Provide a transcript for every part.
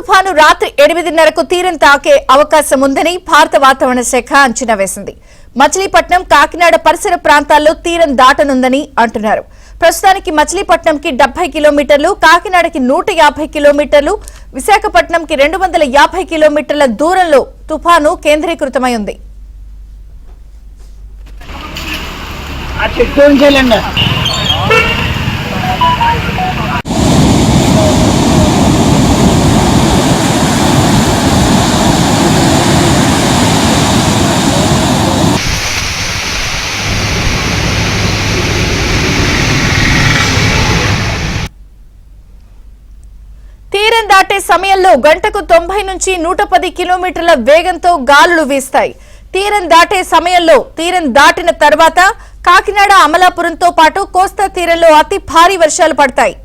తుఫాను రాత్రి 8:30కు తీరం తాకే అవకాశం ఉందని భారత వాతావరణ శాఖ అంచనా వేసింది. మచిలీపట్నం, కాకినాడ పరిసర ప్రాంతాల్లో తీరం దాటనుందని అంటున్నారు. ప్రస్తుతానికి మచిలీపట్నంకి 70 కిలోమీటర్లు, కాకినాడకి 150 కిలోమీటర్లు, విశాఖపట్నంకి 250 కిలోమీటర్ల దూరంలో తుఫాను కేంద్రీకృతమై ఉంది. తీరం దాటే సమయంలో గంటకు 90 నుంచి 110 కిలోమీటర్ల వేగంతో గాలులు వీస్తాయి. తీరం దాటే సమయంలో తీరం దాటిన తర్వాత కాకినాడ, అమలాపురంతో పాటు కోస్తా తీరంలో అతి భారీ వర్షాలు పడతాయి.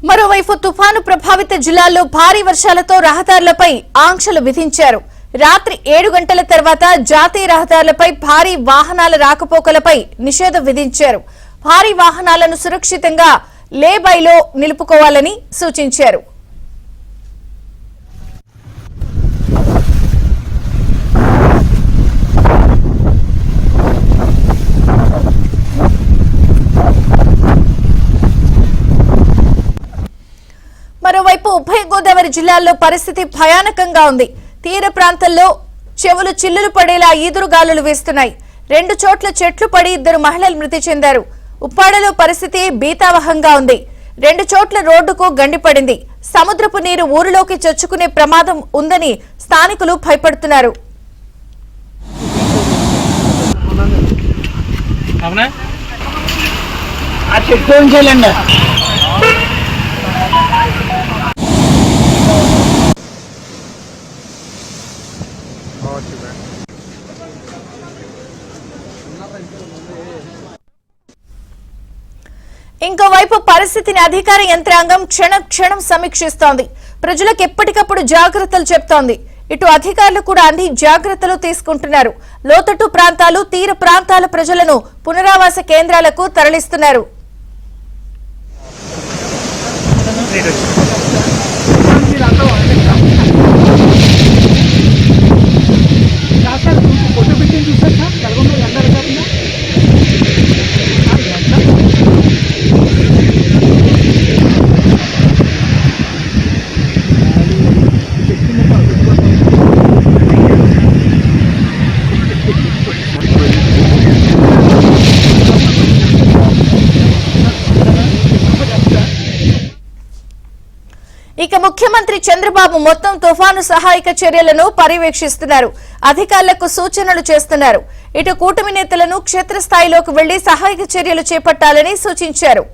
మరోవైపు తుఫాను ప్రభావిత జిల్లాల్లో భారీ వర్షాలతో రహదారులపై ఆంక్షలు విధించారు. రాత్రి 7 గంటల తర్వాత జాతీయ రహదారులపై భారీ వాహనాల రాకపోకలపై నిషేధం విధించారు. భారీ వాహనాలను సురక్షితంగా లేబైలో నిలుపుకోవాలని సూచించారు. మరోవైపు ఉభయ గోదావరి జిల్లాల్లో పరిస్థితి భయానకంగా ఉంది. తీర ప్రాంతాల్లో చెవులు చిల్లులు పడేలా ఈదురుగాలులు వీస్తున్నాయి. 2 చోట్ల చెట్లు పడి 2 మహిళలు మృతి చెందారు. ఉప్పాడలో పరిస్థితి భీతావహంగా ఉంది. 2 చోట్ల రోడ్డుకు గండిపడింది. సముద్రపు నీరు ఊరిలోకి చొచ్చుకునే ప్రమాదం ఉందని స్థానికులు భయపడుతున్నారు. ఇంకోవైపు పరిస్థితిని అధికార యంత్రాంగం క్షణం సమీక్షిస్తోంది. ప్రజలకు ఎప్పటికప్పుడు జాగ్రత్తలు చెప్తోంది. ఇటు అధికారులు కూడా అన్ని జాగ్రత్తలు తీసుకుంటున్నారు. లోతట్టు ప్రాంతాలు, తీర ప్రాంతాల ప్రజలను పునరావాస కేంద్రాలకు తరలిస్తున్నారు. ఇక ముఖ్యమంత్రి చంద్రబాబు మొత్తం తుఫాను సహాయక చర్యలను పర్యవేక్షిస్తున్నారు. అధికారులకు సూచనలు చేస్తున్నారు. ఇటు కూటమి నేతలను క్షేత్రస్థాయిలోకి వెళ్లి సహాయక చర్యలు చేపట్టాలని సూచించారు.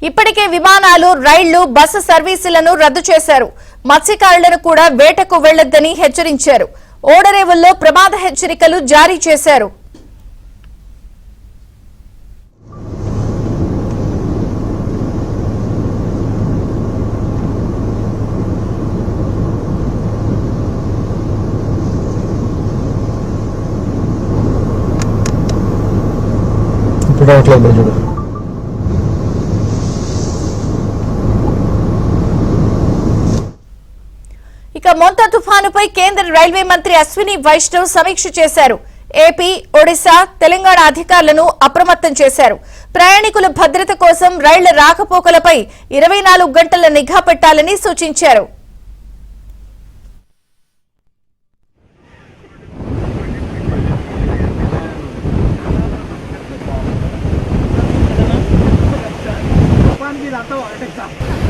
ఇప్పటికే విమానాలు, రైళ్లు, బస్సు సర్వీసులను రద్దు చేశారు. మత్స్యకారులను కూడా వేటకు వెళ్లొద్దని హెచ్చరించారు. ఓడరేవుల్లో ప్రమాద హెచ్చరికలు జారీ చేశారు. ఇక మోంతా తుఫానుపై కేంద్ర రైల్వే మంత్రి అశ్విని వైష్ణవ్ సమీక్ష చేశారు. ఏపీ, ఒడిశా, తెలంగాణ అధికారులను అప్రమత్తం చేశారు. ప్రయాణికుల భద్రత కోసం రైళ్ల రాకపోకలపై 24 గంటల నిఘా పెట్టాలని సూచించారు. की जाता हूँ